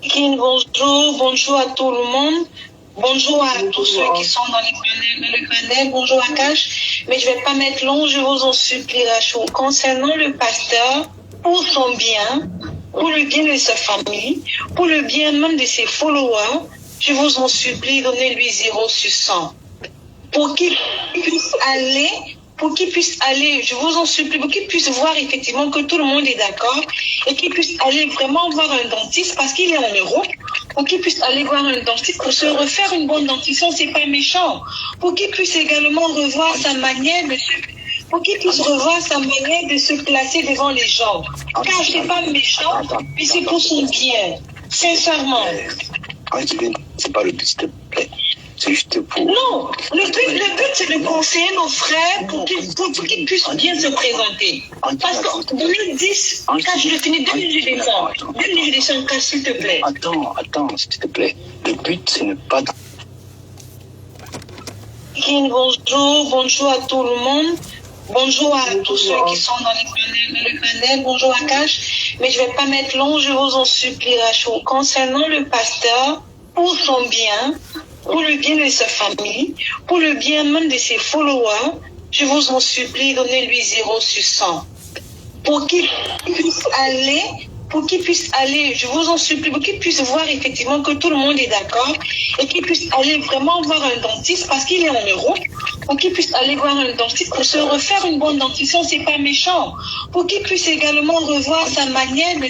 Kin, bonjour, bonjour à tout le monde. Bonjour à tous ceux qui sont dans le panel. Bonjour Akash. Mais je ne vais pas mettre long, je vous en supplie, Rachou. Concernant le pasteur, pour son bien, pour le bien de sa famille, pour le bien même de ses followers, je vous en supplie, donnez-lui 0 sur 100. Pour qu'il puisse aller, je vous en supplie, pour qu'il puisse voir effectivement que tout le monde est d'accord et qu'il puisse aller vraiment voir un dentiste parce qu'il est en Europe, pour qu'il puisse aller voir un dentiste pour se refaire une bonne dentition, c'est pas méchant, pour qu'il puisse également revoir sa manière de se placer devant les gens. Car c'est pas méchant, mais c'est pour son bien, sincèrement. C'est pas le but, s'il te plaît. C'est juste pour... Non, le but c'est de conseiller nos frères pour qu'ils puissent bien se présenter. Parce qu'en 2010, quand je le finis, 2 minutes de descends. 2 minutes de descends, s'il te plaît. Attends, s'il te plaît. Le but, c'est ne pas... Kin, bonjour à tout le monde. Bonjour à tous ceux qui sont dans le panel. Bonjour Akash. Mais je ne vais pas mettre long, je vous en supplie, Rachou. Concernant le pasteur, pour son bien, pour le bien de sa famille, pour le bien même de ses followers, je vous en supplie, donnez-lui 0 sur 100. Pour qu'il puisse aller, je vous en supplie, pour qu'il puisse voir effectivement que tout le monde est d'accord et qu'il puisse aller vraiment voir un dentiste parce qu'il est en Europe, pour qu'il puisse aller voir un dentiste pour se refaire une bonne dentition, c'est pas méchant, pour qu'il puisse également revoir sa manière de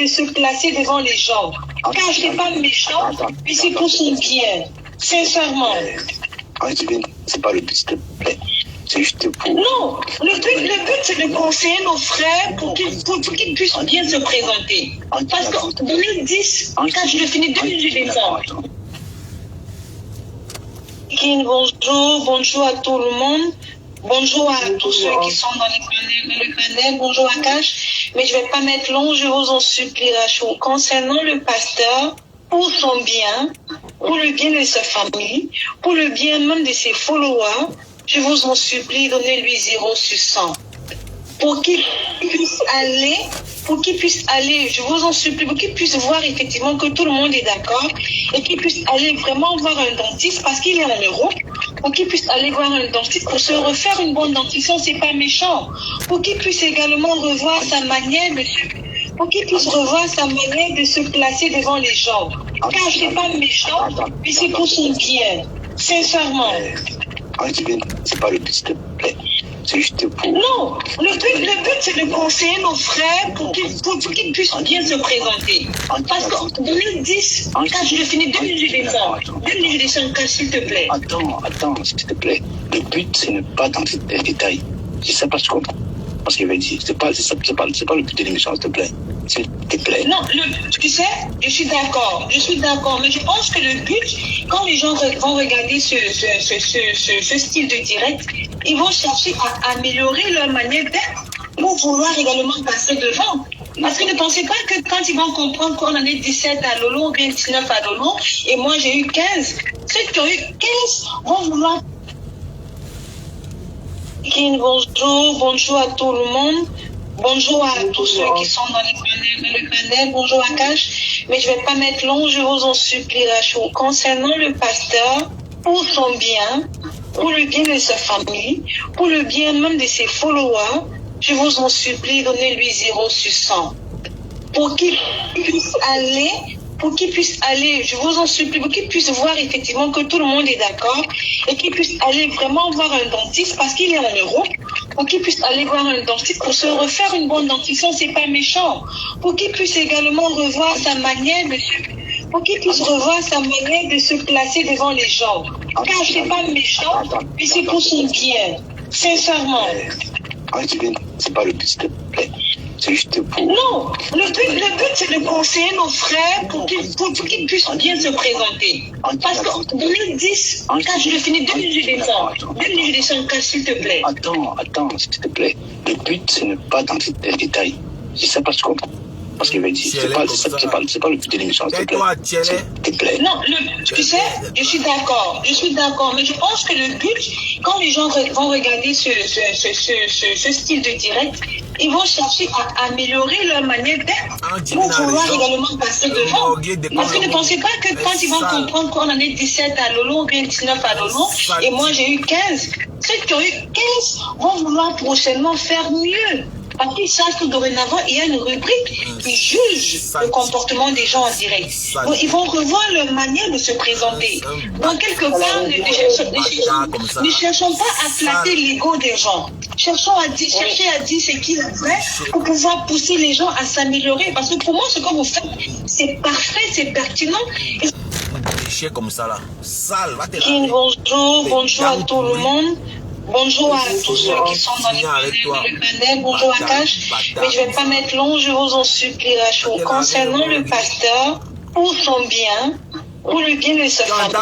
se placer devant les gens. Car c'est pas méchant, mais c'est pour son bien, sincèrement. C'est pas le but, s'il te plaît. C'est juste pour... Non, le but c'est de conseiller nos frères pour qu'ils puissent bien se présenter. Parce qu'en 2010, quand je le finis, 2 minutes de descends. Kin, bonjour à tout le monde. Bonjour à tous ceux qui sont dans le panel. Bonjour Akash. Mais je ne vais pas mettre long, je vous en supplie, Rachou. Concernant le pasteur, pour son bien, pour le bien de sa famille, pour le bien même de ses followers, je vous en supplie, donnez-lui 0 sur 100. Pour qu'il puisse aller, je vous en supplie, pour qu'il puisse voir effectivement que tout le monde est d'accord et qu'il puisse aller vraiment voir un dentiste parce qu'il est en Europe, pour qu'il puisse aller voir un dentiste pour se refaire une bonne dentition, c'est pas méchant, pour qu'il puisse également revoir sa manière de se placer devant les gens. Car c'est pas méchant, mais c'est pour son bien, sincèrement. C'est pas le but, s'il te plaît. C'est juste pour... Non, le but c'est de conseiller nos frères pour qu'ils puissent bien se présenter. Parce qu'en 2010, quand je le finis, 2 minutes de descends. 2 minutes de descends, s'il te plaît. Attends, s'il te plaît. Le but, c'est ne pas dans les détails. C'est ça, parce que je comprends ce qu'il veut dire. C'est pas le but de l'émission, s'il te plaît. S'il te plaît. Non, tu sais, je suis d'accord, mais je pense que le but, quand les gens vont regarder ce style de direct, ils vont chercher à améliorer leur manière d'être pour vouloir également passer devant. Parce que ne pensez pas que quand ils vont comprendre qu'on en est 17 à Lolo ou bien 19 à Lolo, et moi j'ai eu 15, ceux qui ont eu 15 vont vouloir... Kin, bonjour à tout le monde. Bonjour à tous ceux qui sont dans le panel. Bonjour Akash. Mais je ne vais pas mettre long, je vous en supplie, Rachou. Concernant le pasteur, pour son bien, pour le bien de sa famille, pour le bien même de ses followers, je vous en supplie, donnez-lui 0 sur 100. Pour qu'il puisse aller, je vous en supplie, pour qu'il puisse voir effectivement que tout le monde est d'accord et qu'il puisse aller vraiment voir un dentiste parce qu'il est en Europe, pour qu'il puisse aller voir un dentiste pour se refaire une bonne dentition, c'est pas méchant, pour qu'il puisse également revoir sa manière de se placer devant les gens. Car c'est pas méchant, mais c'est pour son bien, sincèrement. C'est pas le but, s'il te plaît. C'est juste pour... Non, le but c'est de conseiller nos frères pour qu'ils puissent bien se présenter. Parce qu'en 2010, quand je le finis, 2 minutes de descends. 2 minutes de descends, s'il te plaît. Attends, s'il te plaît. Le but, c'est ne pas dans les détails. C'est ça, parce que je comprends Parce qu'il va dire, c'est pas le but de l'émission, s'il te plaît. Non, tu sais, je suis d'accord, mais je pense que le but, quand les gens vont regarder ce style de direct, ils vont chercher à améliorer leur manière d'être pour pouvoir également passer devant. Parce que ne pensez pas que quand ils vont comprendre qu'on en est 17 à Lolo ou bien 19 à Lolo, et moi j'ai eu 15, ceux qui ont eu 15 vont vouloir prochainement faire mieux. Parce qu'ils savent que dorénavant, il y a une rubrique qui juge le comportement des gens en direct. Donc, ils vont revoir leur manière de se présenter. Donc, quelque part, ne cherchons pas à flatter l'ego des gens. Cherchons à dire ce qu'il est vrai pour pouvoir pousser les gens à s'améliorer. Parce que pour moi, ce que vous faites, c'est parfait, c'est pertinent. Déchets comme ça là. Sale, va te laver. Bonjour à tout le monde. Bonjour à tous ceux qui sont dans les panels, bonjour à Cash, mais je ne vais pas mettre long, je vous en supplie, Rachou. Concernant le pasteur, pour son bien, pour le bien de sa famille,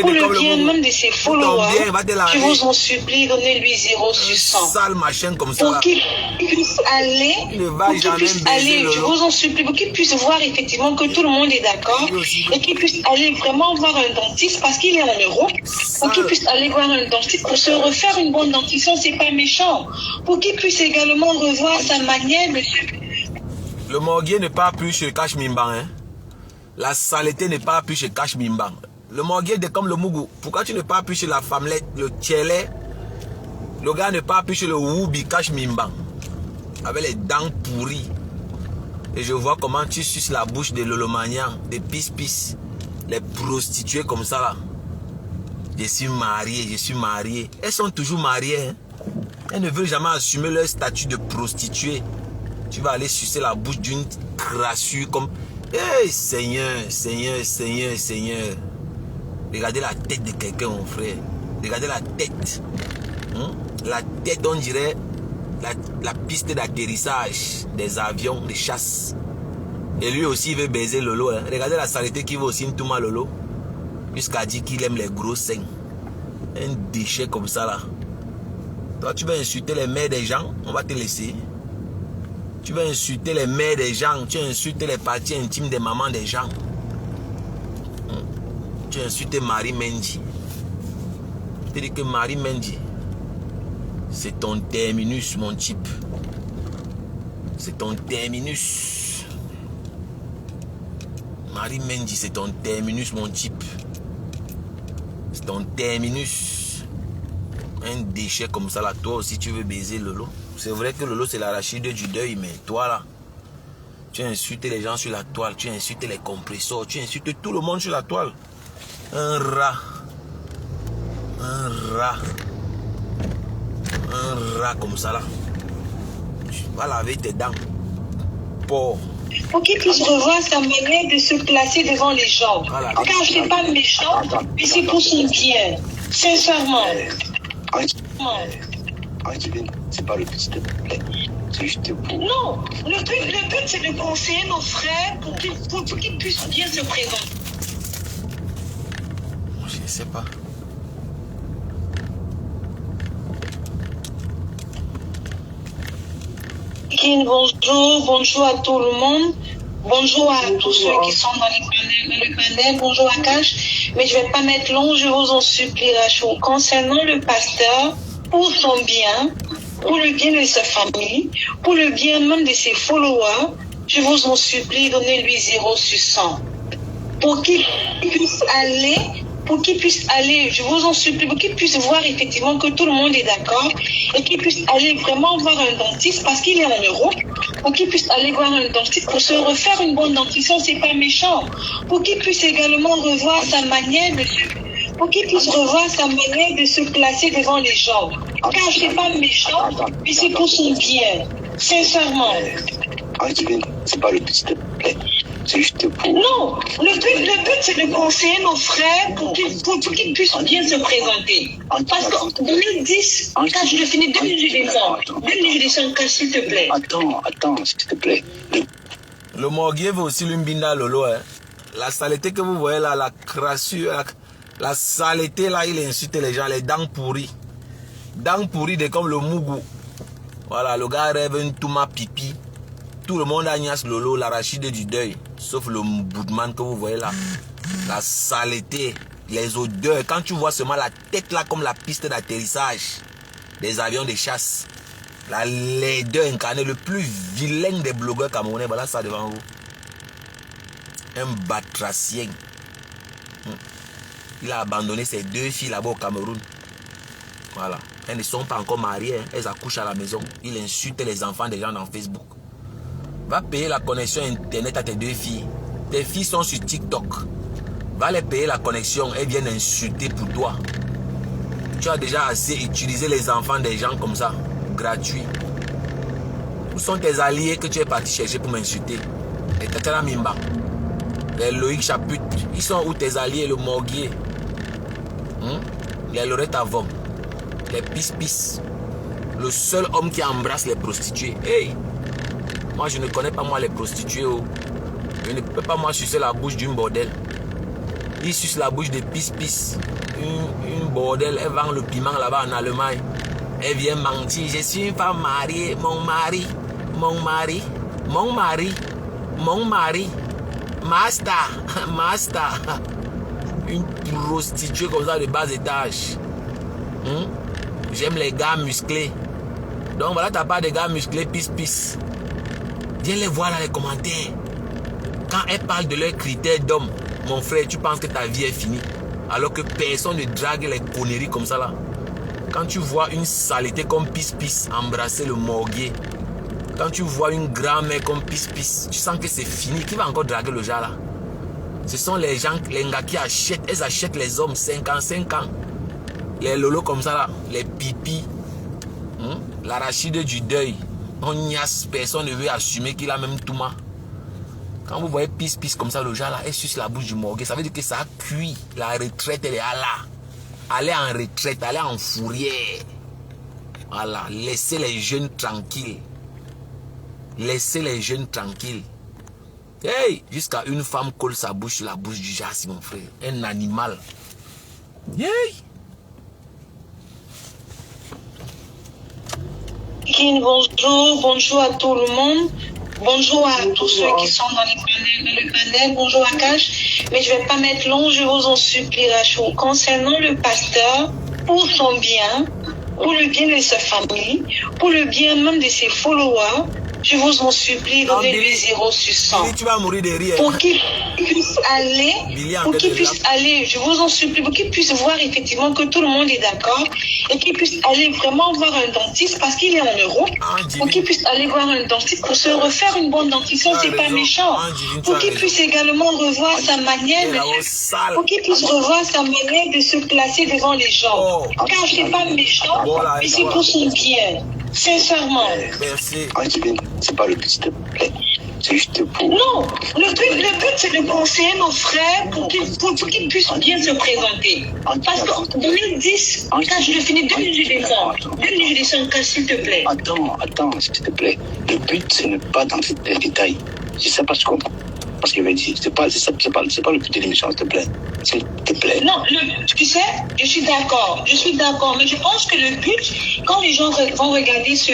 pour le bien même de ses followers, je vous en supplie, donnez-lui 0 sur 100. Pour qu'il puisse aller, je vous en supplie, pour qu'il puisse voir effectivement que tout le monde est d'accord et qu'il puisse aller vraiment voir un dentiste parce qu'il est en Europe. Pour qu'il puisse aller voir un dentiste pour se refaire une bonne dentition, c'est pas méchant. Pour qu'il puisse également revoir sa manière de se... Le morguier ne part plus chez Cash Mimban, hein. La saleté ne part plus chez Cash Mimban. Le morguier est comme le Mougou. Pourquoi tu ne pars plus chez la femmelette, le Tchélé? Le gars ne part plus chez le Woubi Cash Mimban. Avec les dents pourries. Et je vois comment tu suces la bouche de Lolomagnan, des pis-pis, les prostituées comme ça là. Je suis marié. Elles sont toujours mariées. Hein. Elles ne veulent jamais assumer leur statut de prostituée. Tu vas aller sucer la bouche d'une crassure comme... Hey, Seigneur. Regardez la tête de quelqu'un, mon frère. Regardez la tête. La tête, on dirait la piste d'atterrissage des avions de chasse. Et lui aussi, il veut baiser Lolo. Hein. Regardez la saleté qu'il veut aussi Ntouma Lolo. Jusqu'à dire qu'il aime les gros seins. Un déchet comme ça là. Toi, tu vas insulter les mères des gens, on va te laisser. Tu vas insulter les mères des gens, tu vas insulter les parties intimes des mamans des gens. Tu as insulté Marie Mendy. Je te dis que Marie Mendy, c'est ton terminus, mon type. C'est ton terminus. Marie Mendy, c'est ton terminus, mon type. C'est ton terminus. Un déchet comme ça là, toi aussi tu veux baiser Lolo. C'est vrai que Lolo c'est l'arachide du deuil, mais toi là, tu insultes les gens sur la toile, tu insultes les compresseurs, tu insultes tout le monde sur la toile. Un rat. Un rat comme ça là. Tu vas laver tes dents. Porc. Pour qu'il puisse revoir sa manière de se placer devant les gens. Voilà, car je ne suis pas méchant, mais c'est pour son bien. Sincèrement. C'est pas le but, s'il te plaît. C'est juste pour... Non, le but c'est de conseiller nos frères pour qu'ils puissent bien se présenter. Je ne sais pas. Bonjour à tout le monde. Bonjour à tous ceux qui sont dans le panel. Bonjour à Cash. Mais je ne vais pas mettre long, je vous en supplie, Rachou. Concernant le pasteur, pour son bien, pour le bien de sa famille, pour le bien même de ses followers, je vous en supplie, donnez-lui 0 sur 100. Pour qu'il puisse aller, je vous en supplie, pour qu'il puisse voir effectivement que tout le monde est d'accord et qu'il puisse aller vraiment voir un dentiste parce qu'il est en Europe, pour qu'il puisse aller voir un dentiste pour se refaire une bonne dentition, c'est pas méchant, pour qu'il puisse également revoir sa manière de se placer devant les gens. Car je ne suis pas méchant, mais c'est pour son bien. Sincèrement. C'est pas le but, s'il te plaît. C'est juste pour... Non, le but c'est de conseiller nos frères pour qu'ils puissent bien se présenter. Parce qu'en 2010, quand je finis, 2010, s'il te plaît. Attends, s'il te plaît. Le morguier veut aussi l'umbinda Lolo. Hein. La saleté que vous voyez là, la crassure, la saleté là, il insulte les gens, les dents pourries. Dents pourries de comme le Mougou. Voilà, le gars rêve un touma pipi. Tout le monde a Nias Lolo, l'arachide du deuil. Sauf le Boudman que vous voyez là. La saleté, les odeurs. Quand tu vois seulement la tête là comme la piste d'atterrissage des avions de chasse. La laideur incarnée, le plus vilain des blogueurs camerounais. Voilà ça devant vous. Un batracien. Il a abandonné ses 2 filles là-bas au Cameroun. Voilà. Elles ne sont pas encore mariées. Hein. Elles accouchent à la maison. Il insulte les enfants des gens dans Facebook. Va payer la connexion internet à tes 2 filles. Tes filles sont sur TikTok. Va les payer la connexion. Elles viennent insulter pour toi. Tu as déjà assez utilisé les enfants des gens comme ça. Gratuit. Où sont tes alliés que tu es parti chercher pour m'insulter? Les Tatara Mimba. Les Loïc Chaput. Ils sont où tes alliés? Le Morguier. Les Lorette Avon. Les Pis-Pis. Le seul homme qui embrasse les prostituées. Hey! Moi, je ne connais pas moi les prostituées. Oh. Je ne peux pas moi sucer la bouche d'une bordel. Il suce la bouche des Pis-Pis. Une bordel, elle vend le piment là-bas en Allemagne. Elle vient mentir. Je suis une femme mariée. Mon mari. Master. Une prostituée comme ça de bas étage. J'aime les gars musclés. Donc voilà ta part de gars musclés, Pis-Pis. Viens les voir dans les commentaires. Quand elles parlent de leurs critères d'homme, mon frère, tu penses que ta vie est finie. Alors que personne ne drague les conneries comme ça là. Quand tu vois une saleté comme Pis-Pis embrasser le Morguier. Quand tu vois une grand-mère comme Pis-Pis, tu sens que c'est fini. Qui va encore draguer le genre là? Ce sont les gens, les gars qui achètent. Elles achètent les hommes 55 ans. Les lolos comme ça là. Les pipis. L'arachide du deuil. On niasse, personne ne veut assumer qu'il a même tout mal. Quand vous voyez Pis-Pis comme ça, le genre là, elle suce la bouche du Morguier. Ça veut dire que ça a cuit. La retraite, elle est à là. Allez en retraite, allez en fourrière. Voilà, laissez les jeunes tranquilles. Laissez les jeunes tranquilles. Hey, jusqu'à une femme colle sa bouche sur la bouche du jassi, mon frère. Un animal. Hey. Bonjour à tout le monde. Bonjour à tous ceux qui sont dans le panel. Bonjour à Cash. Mais je ne vais pas mettre long, je vous en supplie, Rachou. Concernant le pasteur, pour son bien, pour le bien de sa famille, pour le bien même de ses followers, je vous en supplie, donnez-lui 0 sur 100. Tu vas mourir de rire. Pour qu'il puisse aller, je vous en supplie, pour qu'il puisse voir effectivement que tout le monde est d'accord et qu'il puisse aller vraiment voir un dentiste parce qu'il est en Europe. Pour qu'il puisse aller voir un dentiste pour se refaire une bonne dentition, c'est pas méchant. Pour qu'il puisse également revoir sa manière pour qu'il puisse revoir sa manière de se placer devant les gens. Car c'est pas méchant, mais c'est pour son bien. Sincèrement. Merci. C'est pas le but, s'il te plaît. C'est juste pour... Non, le but c'est de conseiller nos frères pour qu'ils puissent bien se présenter. Parce que 2010, quand je finis, 2 minutes je descends, s'il te plaît. Attends, s'il te plaît. Le but, c'est ne pas dans les détails. Je sais pas ce qu'on... Parce qu'il va dire, c'est pas le but de l'émission, s'il te plaît. S'il te plaît. Non, tu sais, je suis d'accord, mais je pense que le but, quand les gens vont regarder ce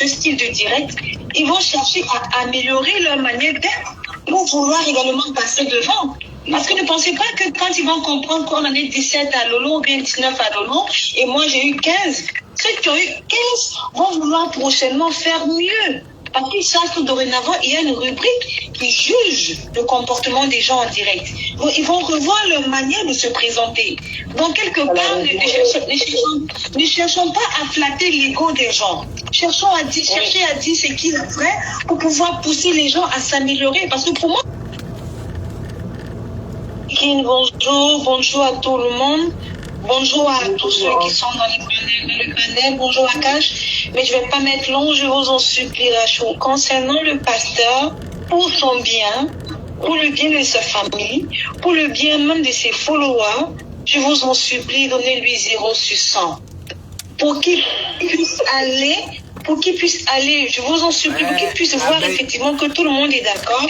style de direct, ils vont chercher à améliorer leur manière d'être pour vouloir également passer devant. Parce que ne pensez pas que quand ils vont comprendre qu'on en est 17 à Lolo ou bien 19 à Lolo, et moi j'ai eu 15, ceux qui ont eu 15 vont vouloir prochainement faire mieux. Parce qu'ils savent que dorénavant, il y a une rubrique qui juge le comportement des gens en direct. Donc, ils vont revoir leur manière de se présenter. Donc, quelque part, ne cherchons pas à flatter l'ego des gens. Chercher à dire ce qu'ils ont fait pour pouvoir pousser les gens à s'améliorer. Parce que pour moi, bonjour à tout le monde. Bonjour à tous ceux qui sont dans le panel. Bonjour à Cash. Mais je ne vais pas mettre long, je vous en supplie, Rachou. Concernant le pasteur, pour son bien, pour le bien de sa famille, pour le bien même de ses followers, je vous en supplie, donnez-lui 0 sur 100. Pour qu'il puisse aller, je vous en supplie, pour qu'il puisse voir effectivement que tout le monde est d'accord.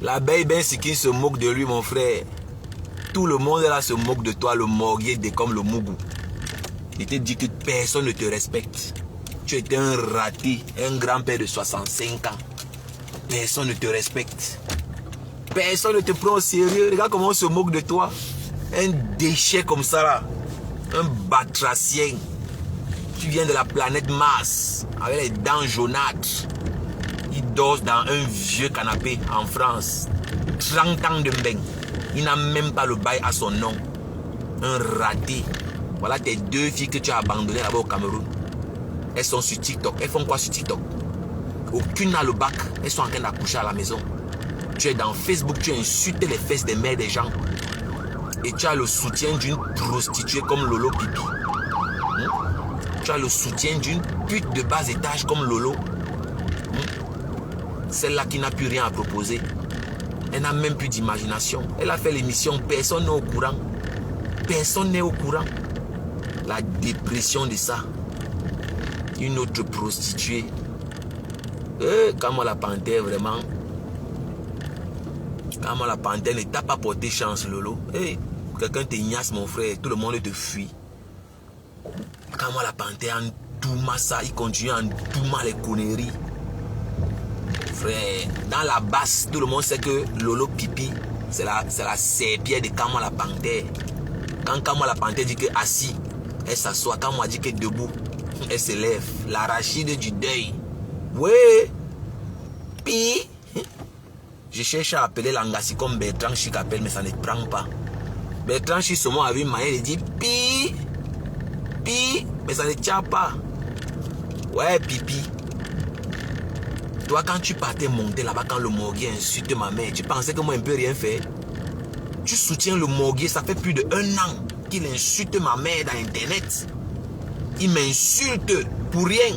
L'abeille, ben, c'est qu'il se moque de lui, mon frère. Tout le monde là se moque de toi, le Morguier, comme le Mougou. Il te dit que personne ne te respecte. Tu es un raté, un grand-père de 65 ans. Personne ne te respecte. Personne ne te prend au sérieux. Regarde comment on se moque de toi. Un déchet comme ça là. Un batracien. Tu viens de la planète Mars. Avec les dents jaunâtres. Il dort dans un vieux canapé en France. 30 ans de mbeng. Il n'a même pas le bail à son nom. Un raté. Voilà tes 2 filles que tu as abandonnées là-bas au Cameroun. Elles sont sur TikTok. Elles font quoi sur TikTok? Aucune n'a le bac. Elles sont en train d'accoucher à la maison. Tu es dans Facebook, tu insultes les fesses des mères des gens. Et tu as le soutien d'une prostituée comme Lolo Pipi. Tu as le soutien d'une pute de bas étage comme Lolo. Celle-là qui n'a plus rien à proposer. Elle n'a même plus d'imagination. Elle a fait l'émission, personne n'est au courant. Personne n'est au courant. La dépression de ça. Une autre prostituée. Comment la panthère vraiment. Comment la panthère ne t'a pas porté chance, Lolo. Quelqu'un te ignace, mon frère. Tout le monde te fuit. Comment la panthère en tout ça. Il continue en tout les conneries. Frère, dans la basse, tout le monde sait que Lolo Pipi, c'est la serpillère de Kama la panthère. Quand Kama la panthère dit que assis, elle s'assoit. Quand moi dit que debout, elle se lève. L'arachide du deuil. Oui. Puis, je cherche à appeler Langassi comme Bertrand Chic appelle, mais ça ne prend pas. Bertrand Chic seulement avait une manière de dire pi, mais ça ne tient pas. Ouais, pipi. Toi, quand tu partais monter là-bas, quand le morguier insulte ma mère, tu pensais que moi, je ne peux rien faire. Tu soutiens le morguier, ça fait plus de 1 an qu'il insulte ma mère dans Internet. Il m'insulte pour rien.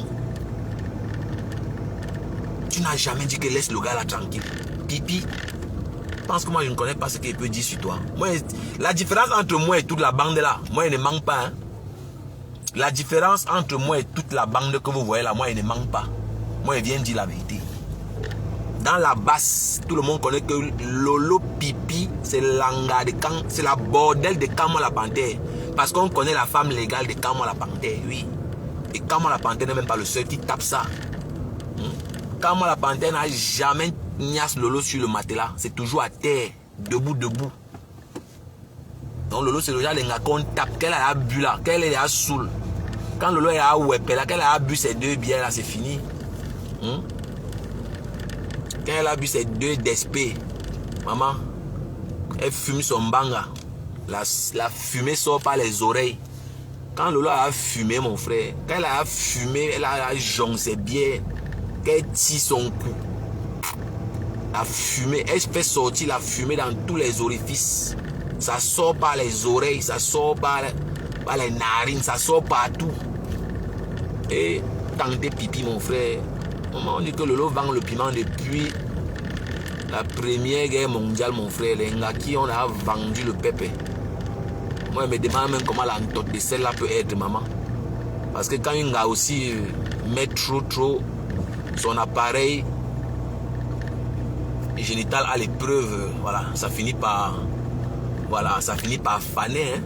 Tu n'as jamais dit que laisse le gars là tranquille. Pipi, je pense que moi, je ne connais pas ce qu'il peut dire sur toi. Moi, la différence entre moi et toute la bande là, moi, il ne manque pas. Hein. La différence entre moi et toute la bande que vous voyez là, moi, il ne manque pas. Moi, je viens dire la vérité. Dans la basse, tout le monde connaît que Lolo Pipi, c'est l'anga de Kama, c'est la bordel de Kama la panthère. Parce qu'on connaît la femme légale de Kama la panthère, oui. Et Kama la panthère n'est même pas le seul qui tape ça. Kama la panthère n'a jamais niasse Lolo sur le matelas. C'est toujours à terre, debout. Donc Lolo, c'est le genre de gars qu'on tape. Qu'elle a bu là, qu'elle est à saoul. Quand Lolo est à ouépé là, qu'elle a bu ces 2 bières là, c'est fini. Quand elle a bu ces 2 DSP, maman, elle fume son banga. La fumée sort par les oreilles. Quand Lolo a fumé, mon frère, quand elle a fumé, elle a jonc ses bières, qu'elle tire son cou. La fumée, elle fait sortir la fumée dans tous les orifices. Ça sort par les oreilles, ça sort par les narines, ça sort partout. Et tenter pipi, mon frère. On dit que Lolo vend le piment depuis la Première Guerre mondiale, mon frère. Les gars qui on a vendu le pépé. Moi, je me demande même comment la ntote de celle-là peut être, maman. Parce que quand un gars aussi met trop son appareil génital à l'épreuve, voilà, ça finit par faner. Hein.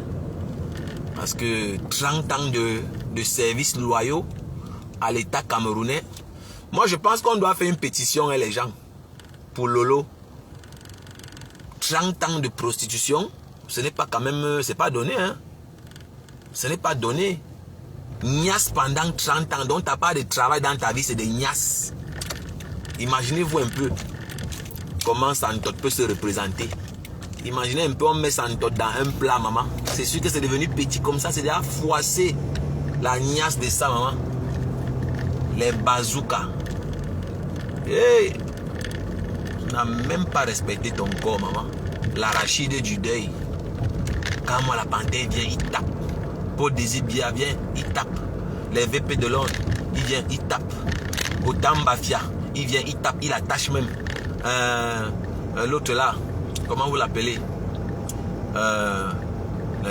Parce que 30 ans de services loyaux à l'État camerounais. Moi, je pense qu'on doit faire une pétition, hein, les gens, pour Lolo. 30 ans de prostitution, ce n'est pas quand même, c'est pas donné, hein. Ce n'est pas donné. Niasse pendant 30 ans, donc tu n'as pas de travail dans ta vie, c'est des niasses. Imaginez-vous un peu comment Santot peut se représenter. Imaginez un peu, on met Santot dans un plat, maman. C'est sûr que c'est devenu petit comme ça, c'est déjà froissé. La niasse de ça, maman. Les bazookas. Hey, tu n'as même pas respecté ton corps, maman. L'arachide du deuil. Quand moi la panthère vient, il tape. Paul Désir Bia vient, il tape. Les VP de Londres, il vient, il tape. Gotham Bafia, il vient, il tape, il attache même. L'autre là, comment vous l'appelez?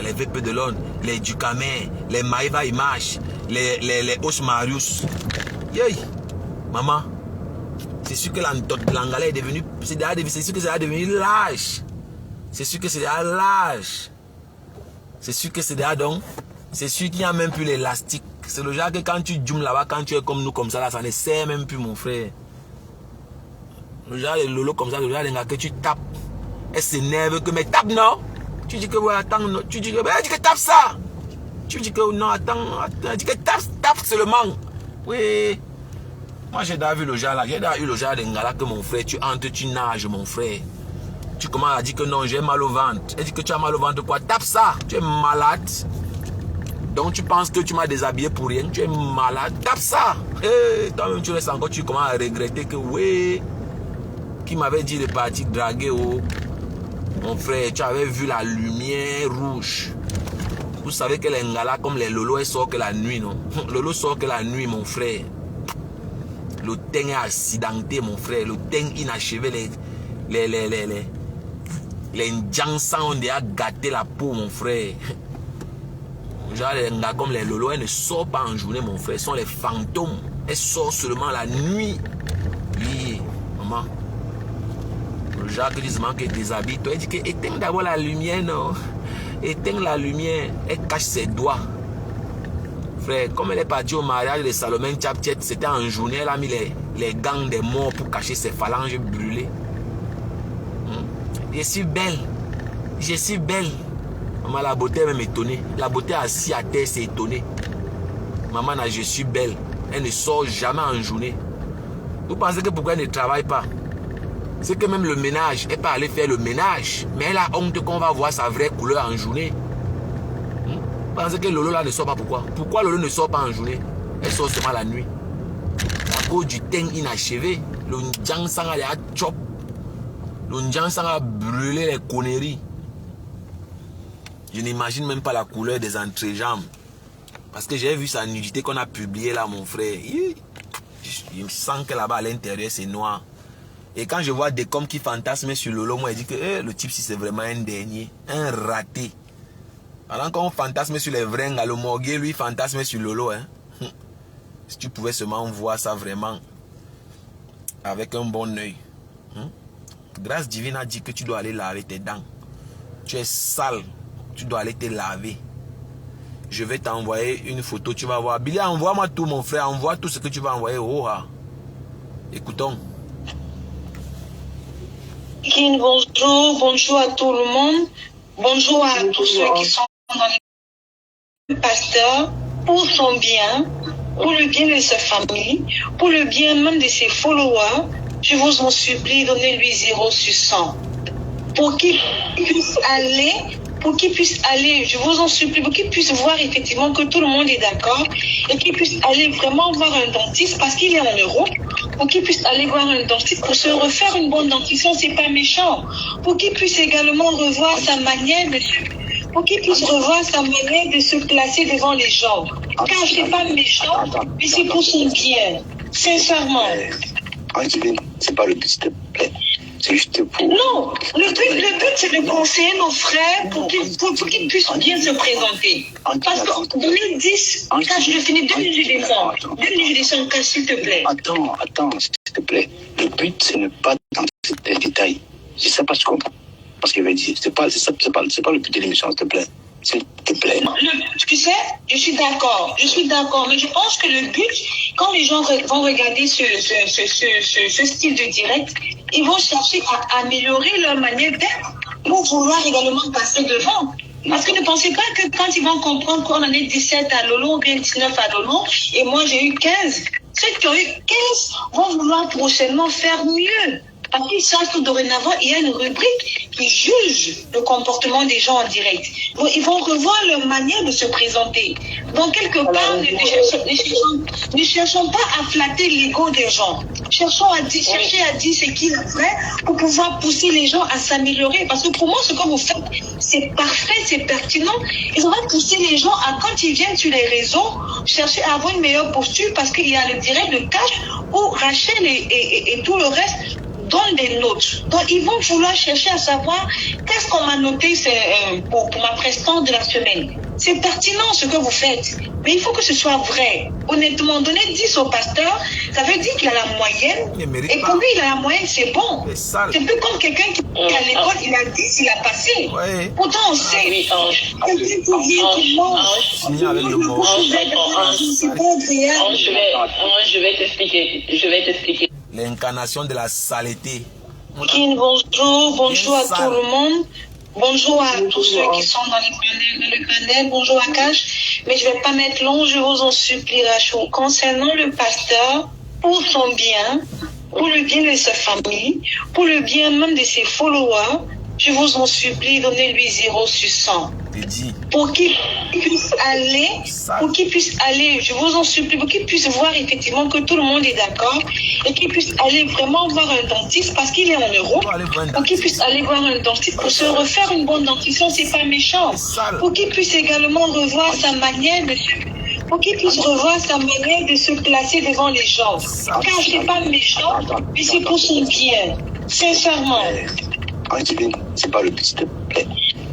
Les VP de Londres, les Ducamer, les Maïva Image, les Osmarius. Yey, maman, c'est sûr que l'anglais est devenu, c'est sûr que c'est devenu lâche. C'est sûr que c'est déjà lâche. C'est sûr que c'est déjà donc, c'est sûr qu'il n'y a même plus l'élastique C'est le genre que quand tu jummes là-bas, quand tu es comme nous, comme ça, là, ça ne sert même plus, mon frère. Le genre de lolo comme ça, le genre de gars que tu tapes. Elle s'énerve que, mais tape, non? Tu dis que, ouais, attends, non. Tu dis que, mais elle dit que tape ça. Tu dis que, non, attends, elle dit que tape seulement. Oui. Moi, j'ai déjà vu le genre là, j'ai déjà eu le genre de gars là que mon frère, tu entres, tu nages, mon frère. Tu commences à dire que non, j'ai mal au ventre. Elle dit que tu as mal au ventre, quoi? Tape ça. Tu es malade. Donc tu penses que tu m'as déshabillé pour rien, tu es malade, tape ça. Et toi-même tu restes encore, tu commences à regretter que oui, qui m'avait dit de partir draguer, oh. Mon frère, tu avais vu la lumière rouge. Vous savez que les ngala comme les lolos, elles sortent que la nuit, non? Lolo sort que la nuit, mon frère. Le teint est accidenté, mon frère. Le teint inachevé, les Ndjansans ont déjà gâté la peau, mon frère. Genre les gars comme les lolos, elles ne sortent pas en journée, mon frère. Elles sont les fantômes. Elles sortent seulement la nuit. Oui, maman. Le genre que disent que déshabille. Toi, elle dit que éteins d'abord la lumière, non? Éteins la lumière. Elle cache ses doigts. Frère, comme elle est partie au mariage de Salomon Tchapchet, c'était en journée, elle a mis les gants des morts pour cacher ses phalanges brûlées. Je suis belle. Je suis belle. Maman, la beauté est même étonnée. La beauté assise à terre, c'est étonné. Maman, là, je suis belle. Elle ne sort jamais en journée. Vous pensez que pourquoi elle ne travaille pas? C'est que même le ménage, elle peut aller faire le ménage. Mais elle a honte qu'on va voir sa vraie couleur en journée. Vous pensez que Lolo là ne sort pas pourquoi? Pourquoi Lolo ne sort pas en journée? Elle sort seulement la nuit. À cause du teint inachevé. Le Ndjansang a chop. Le Ndjansang a brûlé les conneries. Je n'imagine même pas la couleur des entrejambes. Parce que j'ai vu sa nudité qu'on a publiée là, mon frère. Je me sens que là-bas à l'intérieur c'est noir. Et quand je vois des coms qui fantasment sur Lolo, moi je dis que le type si c'est vraiment un dernier, un raté. Pendant qu'on fantasme sur les vrais gars, le morgué lui fantasme sur Lolo. Hein. Si tu pouvais seulement voir ça vraiment avec un bon oeil. Grâce divine a dit que tu dois aller laver tes dents. Tu es sale. Tu dois aller te laver. Je vais t'envoyer une photo. Tu vas voir. Billy, envoie-moi tout, mon frère. Envoie tout ce que tu vas envoyer. Oh, ah. Écoutons. Bonjour. Bonjour à tout le monde. Bonjour à tous ceux qui sont dans les pasteurs. Pour son bien, pour le bien de sa famille, pour le bien même de ses followers, je vous en supplie, donnez-lui 0 sur 100. Pour qu'il puisse aller, je vous en supplie, pour qu'il puisse voir effectivement que tout le monde est d'accord et qu'il puisse aller vraiment voir un dentiste parce qu'il est en Europe, pour qu'il puisse aller voir un dentiste pour se refaire une bonne dentition, c'est pas méchant, pour qu'il puisse également revoir sa manière de se placer devant les gens. Car c'est pas méchant, mais c'est pour son bien, sincèrement. C'est pas le but, s'il te plaît. C'est juste pour... Non, le but c'est de conseiller nos frères pour qu'ils puissent bien se présenter. Parce que 2010, quand je finis 2010 décembre, s'il te plaît. Attends, s'il te plaît. Le but, c'est ne pas dans les détails. Je sais pas ce qu'on comprends. Parce qu'il avait dit, c'est pas le but de l'émission, s'il te plaît. S'il te plaît. Tu sais, je suis d'accord, mais je pense que le but, quand les gens vont regarder ce style de direct, ils vont chercher à améliorer leur manière d'être pour vouloir également passer devant. Parce que ne pensez pas que quand ils vont comprendre qu'on en est 17 à Lolo ou bien 19 à Lolo, et moi j'ai eu 15, ceux qui ont eu 15 vont vouloir prochainement faire mieux. Parce qu'ils savent que dorénavant, il y a une rubrique qui juge le comportement des gens en direct. Donc, ils vont revoir leur manière de se présenter. Donc, quelque part, ne cherchons pas à flatter l'ego des gens. Chercher à dire ce qu'il est vrai pour pouvoir pousser les gens à s'améliorer. Parce que pour moi, ce que vous faites, c'est parfait, c'est pertinent. Ils vont pousser les gens à, quand ils viennent sur les réseaux, chercher à avoir une meilleure posture parce qu'il y a le direct, le cash, ou Rachel et tout le reste donnent des notes. Donc, ils vont vouloir chercher à savoir qu'est-ce qu'on m'a noté pour ma prestance de la semaine. c'est pertinent ce que vous faites. Mais il faut que ce soit vrai. Honnêtement, donner 10 au pasteur, ça veut dire qu'il a la moyenne. Et pour lui, il a la moyenne, c'est bon. C'est un peu comme quelqu'un qui est à l'école, il a 10, il a passé. Ouais. Pourtant, on sait. Quelqu'un qui vient, qui je vais t'expliquer. L'incarnation de la saleté. Bonjour à tout le monde. Bonjour à tous ceux qui sont dans le panel. Bonjour à Cash. Mais je ne vais pas mettre long, je vous en supplie, Rachou. Concernant le pasteur, pour son bien, pour le bien de sa famille, pour le bien même de ses followers, je vous en supplie, donnez-lui 0 sur 100. Pour qu'il puisse aller, je vous en supplie, pour qu'il puisse voir effectivement que tout le monde est d'accord et qu'il puisse aller vraiment voir un dentiste parce qu'il est en Europe. Pour qu'il puisse aller voir un dentiste pour se refaire une bonne dentition, c'est pas méchant. Pour qu'il puisse également revoir sa manière de se placer devant les gens. Car c'est pas méchant, mais c'est pour son bien. Sincèrement. C'est pas le but, s'il te plaît.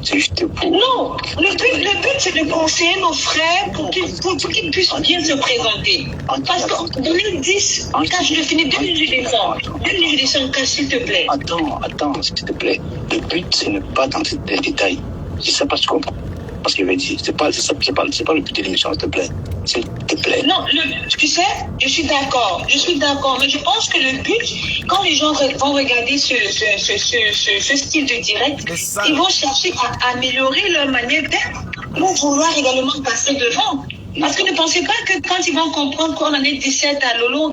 C'est juste pour... Non, le but c'est de conseiller nos frères pour qu'ils puissent bien se présenter. Parce que 2010, quand je finis 2010 descends, s'il te plaît. Attends, s'il te plaît. Le but, c'est ne pas dans les détails. Je sais pas ce qu'on... Parce qu'il avait dit, c'est pas le but de l'émission, s'il te plaît. S'il te plaît. Non, tu sais, je suis d'accord, mais je pense que le but, quand les gens vont regarder ce style de direct, ils vont chercher à améliorer leur manière d'être pour vouloir également passer devant. Parce que ne pensez pas que quand ils vont comprendre qu'on en est 17 à Lolo...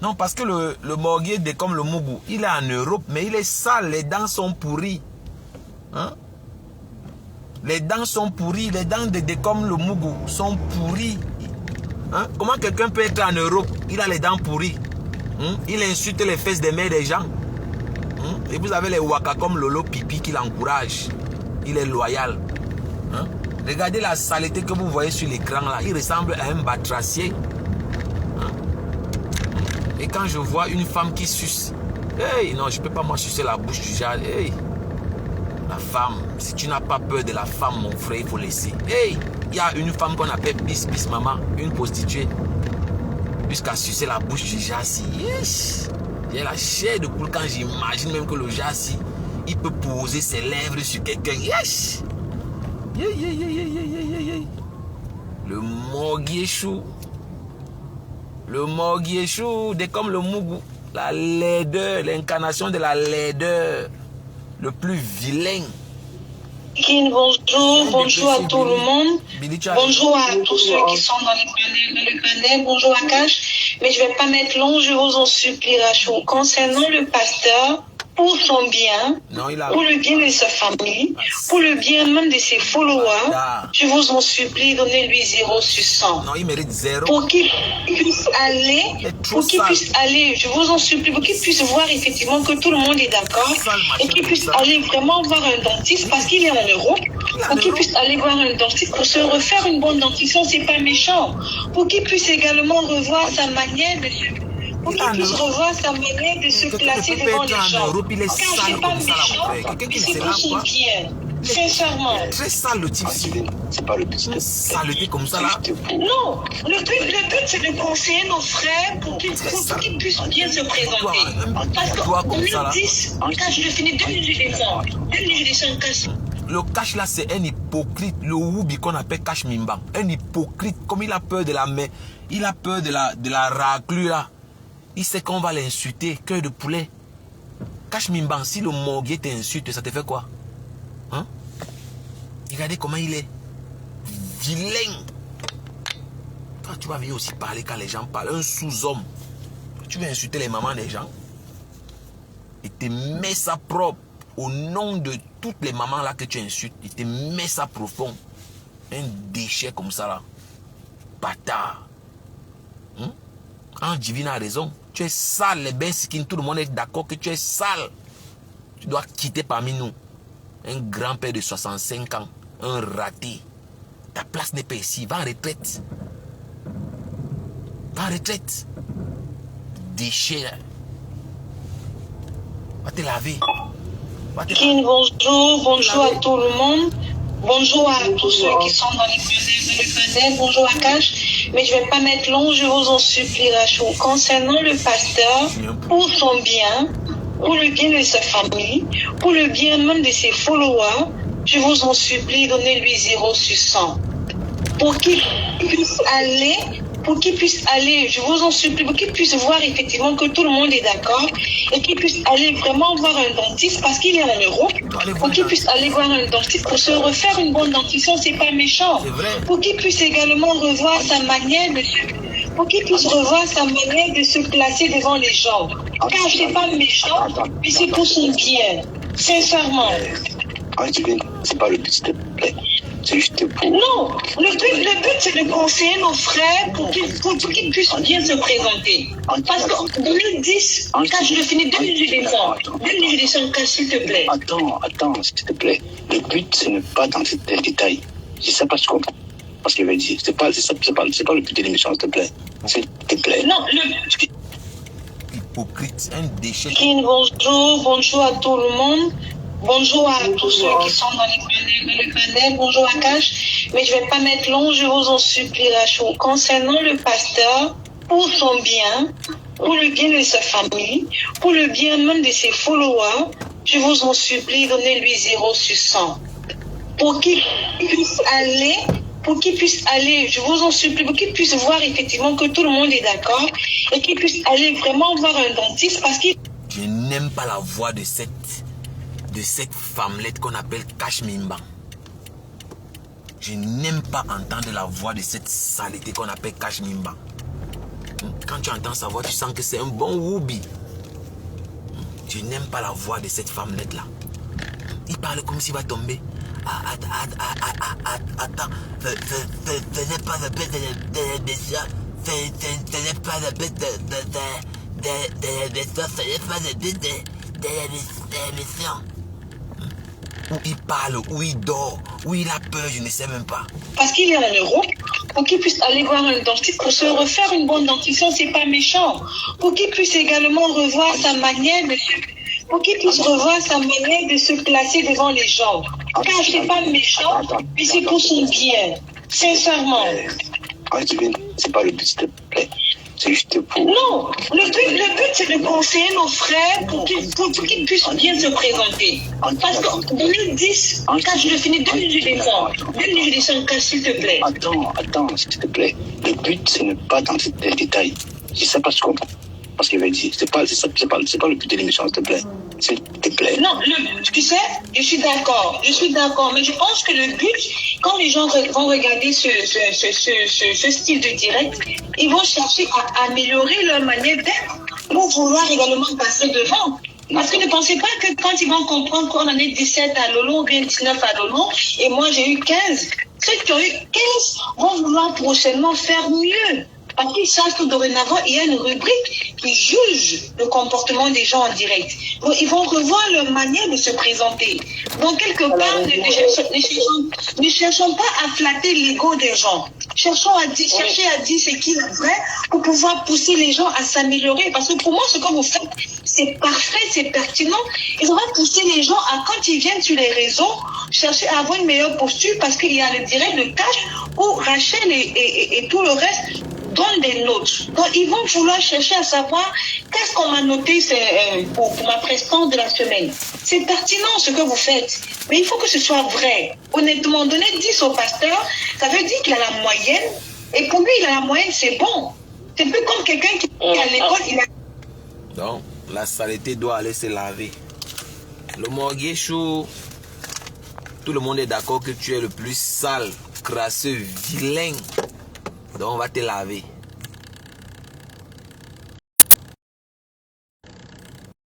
Non, parce que le Morgué, comme le Mougou, il est en Europe, mais il est sale, les dents sont pourries. Hein? Les dents sont pourries, les dents de comme le Mougou sont pourries. Hein? Comment quelqu'un peut être en Europe, il a les dents pourries? Hein? Il insulte les fesses des mères des gens. Hein? Et vous avez les Waka comme Lolo Pipi qui l'encourage. Il est loyal. Hein? Regardez la saleté que vous voyez sur l'écran là. Il ressemble à un batracier. Hein? Et quand je vois une femme qui suce, hey, non, je ne peux pas moi sucer la bouche du genre. Hey. La femme, si tu n'as pas peur de la femme, mon frère, il faut laisser. Hey, il y a une femme qu'on appelle Bis Maman, une prostituée. Jusqu'à sucer la bouche du jassi. Yes. J'ai la chair de poule quand j'imagine même que le jassi, il peut poser ses lèvres sur quelqu'un. Yes. Le Morguiéchou. Le Morguiéchou, c'est comme le Mougou. La laideur, l'incarnation de la laideur. Le plus vilain. Bonjour à tout le monde. Bonjour à tous ceux qui sont dans le panel. Bonjour à Cash. Mais je ne vais pas mettre long, je vous en supplie, Rachou. Concernant le pasteur, pour son bien, pour le bien de sa famille, pour le bien même de ses followers, je vous en supplie, donnez-lui 0 sur 100. Non, il mérite 0. Pour qu'il puisse aller, je vous en supplie, pour qu'il puisse voir effectivement que tout le monde est d'accord et qu'il puisse aller vraiment voir un dentiste parce qu'il est en Europe. Pour qu'il puisse aller voir un dentiste pour se refaire une bonne dentition, c'est pas méchant. Pour qu'il puisse également revoir sa manière de se... Pour qu'il puisse revoir sa manière de se placer devant les gens. Il est car c'est pas méchant, mais c'est pour son bien. Sincèrement. Très sale le type. C'est pas le but. Saleté comme ça là. Non, le but c'est de conseiller nos frères pour qu'ils puissent bien se présenter. Parce que 2010, quand je finis 2010, le Cash là c'est un hypocrite. Le Woubi qu'on appelle Cash Mimban. Un hypocrite. Comme il a peur de la main, il a peur de la raclure là. Il sait qu'on va l'insulter, cœur de poulet. Cash Mimban, si le Morgué t'insulte, ça te fait quoi? Hein? Regardez comment il est. Vilain. Toi, tu vas venir aussi parler quand les gens parlent. Un sous-homme. Tu vas insulter les mamans des gens. Et te mets ça propre. Au nom de toutes les mamans là que tu insultes. Il te met ça profond. Un déchet comme ça là. Bâtard. Hein? Quand Divine a raison, tu es sale, les bains skin, tout le monde est d'accord que tu es sale. Tu dois quitter parmi nous. Un grand-père de 65 ans, un raté. Ta place n'est pas ici, va en retraite. Va en retraite. Déchet. Va te laver. Bonjour à tout le monde. Bonjour à tous ceux qui sont dans le panel. Bonjour à Cash. Mais je ne vais pas mettre long, je vous en supplie, Rachou. Concernant le pasteur, pour son bien, pour le bien de sa famille, pour le bien même de ses followers, je vous en supplie, donnez-lui 0 sur 100. Pour qu'il puisse aller, je vous en supplie, pour qu'il puisse voir effectivement que tout le monde est d'accord et qu'il puisse aller vraiment voir un dentiste parce qu'il est en Europe, pour qu'il puisse aller voir un dentiste pour se refaire une bonne dentition, c'est pas méchant. Pour qu'il puisse également revoir sa manière de se placer devant les gens. Car c'est pas méchant, mais c'est pour son bien. Sincèrement. C'est pas le but, s'il te plaît. C'est juste pour... Non, le but c'est de conseiller nos frères pour qu'ils puissent bien se présenter. Parce que 2010, quand je le finis, 2010, s'il te plaît. Attends, s'il te plaît. Le but, ce n'est pas dans les détails. Je sais pas ce qu'on... Parce qu'il va dire, c'est pas le but de l'émission, s'il te plaît. S'il te plaît. Non, hypocrite, un déchet. Bonjour à tout le monde. Bonjour à tous ceux qui sont dans le panel. Bonjour à Cash. Mais je ne vais pas mettre long, je vous en supplie, Rachou. Concernant le pasteur, pour son bien, pour le bien de sa famille, pour le bien même de ses followers, je vous en supplie, donnez-lui 0 sur 100. Pour qu'il puisse aller, je vous en supplie, pour qu'il puisse voir effectivement que tout le monde est d'accord et qu'il puisse aller vraiment voir un dentiste parce qu'il... Je n'aime pas la voix de cette femmelette qu'on appelle Cash Mimban. Je n'aime pas entendre la voix de cette saleté qu'on appelle Cash Mimban. Quand tu entends sa voix, tu sens que c'est un bon woubi. Je n'aime pas la voix de cette femmelette là. Il parle comme s'il va tomber. Attends, ce n'est pas le but de l'émission. Ce n'est pas le but de l'émission. Ce n'est pas le but de l'émission. Où il parle, où il dort, où il a peur, je ne sais même pas. Parce qu'il est en Europe, pour qu'il puisse aller voir un dentiste pour se refaire une bonne dentition, c'est pas méchant. Pour qu'il puisse également revoir sa manière de se placer devant les gens. Car c'est pas méchant, mais c'est pour son bien. Sincèrement. C'est pas le but, s'il te plaît. C'est juste pour... Non, le but c'est de conseiller nos frères pour qu'ils puissent bien se présenter. Parce que 2010, quand je le finis, 2010, s'il te plaît. Attends, s'il te plaît. Le but, ce n'est pas dans les détails. Je sais pas ce qu'on... Parce qu'il va dire, c'est pas le but de l'émission, s'il te plaît. S'il te plaît. Non, tu sais, je suis d'accord, mais je pense que le but, quand les gens vont regarder ce style de direct, ils vont chercher à améliorer leur manière d'être pour vouloir également passer devant. Parce que ne pensez pas que quand ils vont comprendre qu'on en est 17 à Lolo ou bien 19 à Lolo, et moi j'ai eu 15, ceux qui ont eu 15 vont vouloir prochainement faire mieux. Parce qu'ils savent que dorénavant, il y a une rubrique qui juge le comportement des gens en direct. Donc, ils vont revoir leur manière de se présenter. Donc, quelque part, ne cherchons pas à flatter l'ego des gens. Chercher à dire ce qui est vrai pour pouvoir pousser les gens à s'améliorer. Parce que pour moi, ce que vous faites, c'est parfait, c'est pertinent. Et ça va pousser les gens à, quand ils viennent sur les réseaux, chercher à avoir une meilleure posture parce qu'il y a le direct de Cash où Rachel et tout le reste donnent des notes. Donc, ils vont vouloir chercher à savoir qu'est-ce qu'on m'a noté pour ma prestance de la semaine. C'est pertinent ce que vous faites, mais il faut que ce soit vrai. Honnêtement, donner 10 au pasteur, ça veut dire qu'il a la moyenne, et pour lui, il a la moyenne, c'est bon. C'est plus comme quelqu'un qui est à l'école, il a... Donc, la saleté doit aller se laver. Le morguier chaud, tout le monde est d'accord que tu es le plus sale, crasseux, vilain. Donc on va te laver.